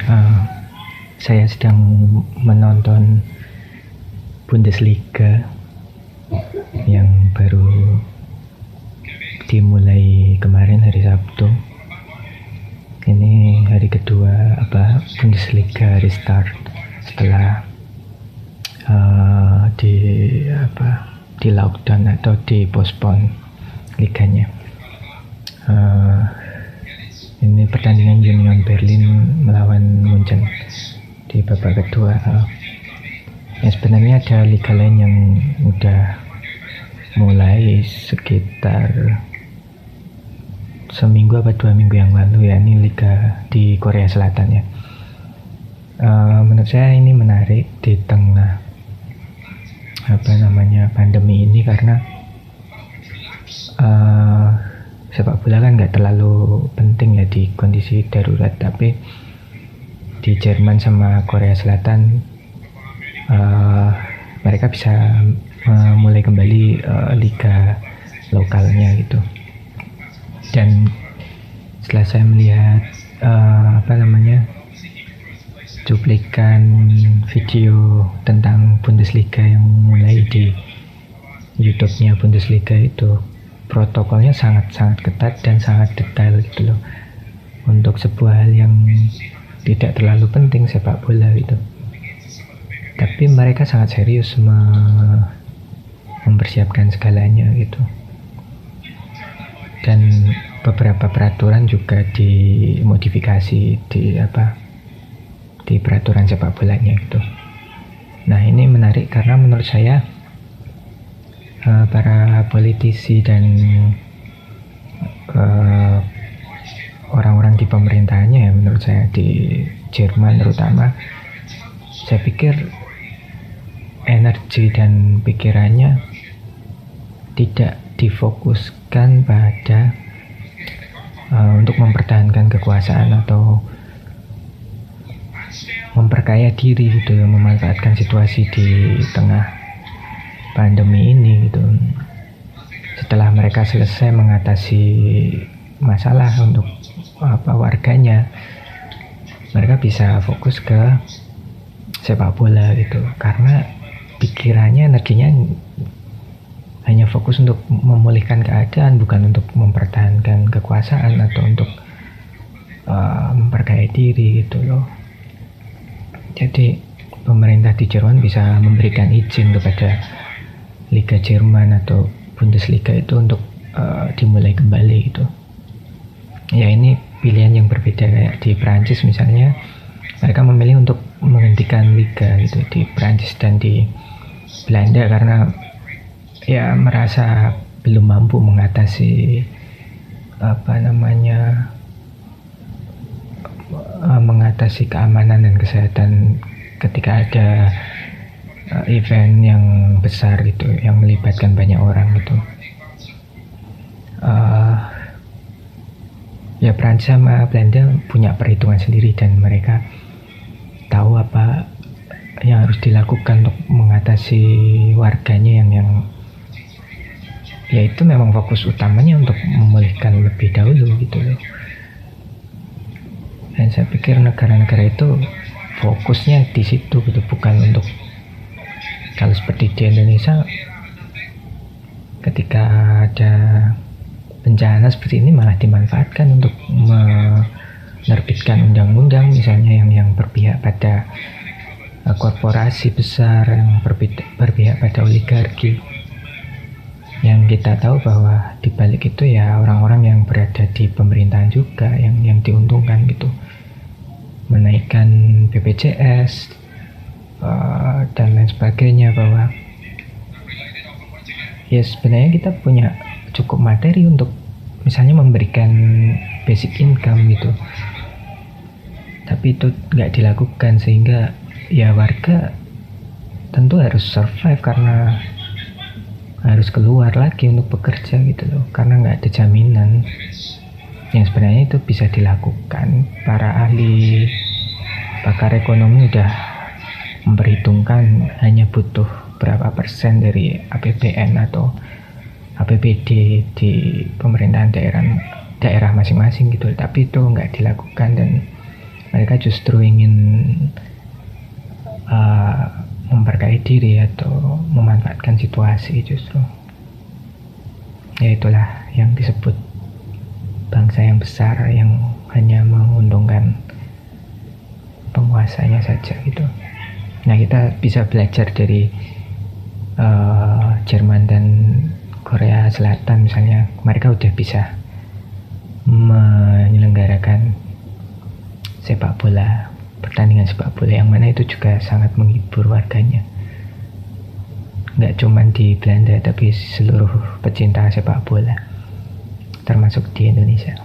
Uh, saya sedang menonton Bundesliga yang baru dimulai kemarin hari Sabtu. Ini hari kedua Bundesliga restart setelah di lockdown atau di postpone liganya. Ini pertandingan Union Berlin melawan Munchen di babak kedua. Sebenarnya ada liga lain yang udah mulai sekitar seminggu atau 2 minggu yang lalu ya. Ini liga di Korea Selatan ya. Menurut saya ini menarik di tengah pandemi ini, karena sepak bola kan nggak terlalu penting ya di kondisi darurat, tapi di Jerman sama Korea Selatan mereka bisa mulai kembali liga lokalnya gitu. Dan setelah saya melihat cuplikan video tentang Bundesliga yang mulai di YouTube-nya Bundesliga itu, protokolnya sangat-sangat ketat dan sangat detail gitu loh, untuk sebuah hal yang tidak terlalu penting sepak bola gitu. Tapi mereka sangat serius mempersiapkan segalanya gitu. Dan beberapa peraturan juga dimodifikasi di peraturan sepak bolanya gitu. Nah, ini menarik karena menurut saya para politisi dan orang-orang di pemerintahannya ya, menurut saya di Jerman terutama, saya pikir energi dan pikirannya tidak difokuskan pada untuk mempertahankan kekuasaan atau memperkaya diri gitu, memanfaatkan situasi di tengah pandemi ini gitu. Setelah mereka selesai mengatasi masalah untuk warganya, mereka bisa fokus ke sepak bola gitu, karena pikirannya, energinya hanya fokus untuk memulihkan keadaan, bukan untuk mempertahankan kekuasaan atau untuk memperkaya diri gitu loh. Jadi pemerintah di Jerman bisa memberikan izin kepada Liga Jerman atau Bundesliga itu untuk dimulai kembali gitu. Ya, ini pilihan yang berbeda. Kayak di Prancis misalnya, mereka memilih untuk menghentikan liga gitu di Prancis dan di Belanda karena ya merasa belum mampu mengatasi mengatasi keamanan dan kesehatan ketika ada event yang besar gitu, yang melibatkan banyak orang gitu. Ya, Prancis sama Belanda punya perhitungan sendiri dan mereka tahu apa yang harus dilakukan untuk mengatasi warganya yang ya itu memang fokus utamanya untuk memulihkan lebih dahulu gitu loh. Dan saya pikir negara-negara itu fokusnya di situ gitu, bukan untuk, kalau seperti di Indonesia ketika ada bencana seperti ini malah dimanfaatkan untuk menerbitkan undang-undang misalnya yang berpihak pada korporasi besar, yang berpihak pada oligarki, yang kita tahu bahwa di balik itu ya orang-orang yang berada di pemerintahan juga yang diuntungkan gitu, menaikkan BPJS dan lain sebagainya. Bahwa ya sebenarnya kita punya cukup materi untuk misalnya memberikan basic income gitu, tapi itu nggak dilakukan, sehingga ya warga tentu harus survive karena harus keluar lagi untuk bekerja gitu loh, karena nggak ada jaminan. Yang sebenarnya itu bisa dilakukan. Para ahli pakar ekonomi udah memperhitungkan hanya butuh berapa persen dari APBN atau APBD di pemerintahan daerah masing-masing gitu, tapi itu nggak dilakukan dan Mereka justru ingin memperkaya diri atau memanfaatkan situasi justru. Ya itulah yang disebut bangsa yang besar yang hanya menguntungkan penguasanya saja gitu. Nah, kita bisa belajar dari Jerman dan Korea Selatan misalnya. Mereka udah bisa menyelenggarakan sepak bola, pertandingan sepak bola yang mana itu juga sangat menghibur warganya. Nggak cuma di Belanda tapi seluruh pecinta sepak bola, termasuk di Indonesia.